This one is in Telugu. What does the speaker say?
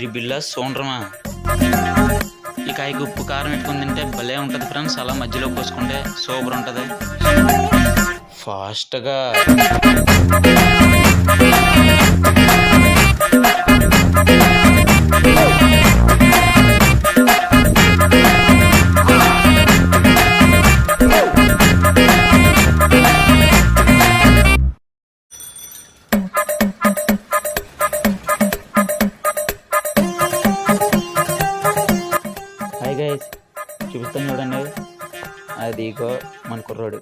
చిరి బిళ్ళ సోండ్రమా. ఈ కాయకి ఉప్పు కారం పెట్టుకుని తింటే భలే ఉంటుంది ఫ్రెండ్స్. అలా మధ్యలో పోసుకుంటే సూపర్ ఉంటుంది. ఫాస్ట్గా హాయ్ గైస్, చూపిస్తాను చూడండి. అది ఇగో మన కుర్రోడు.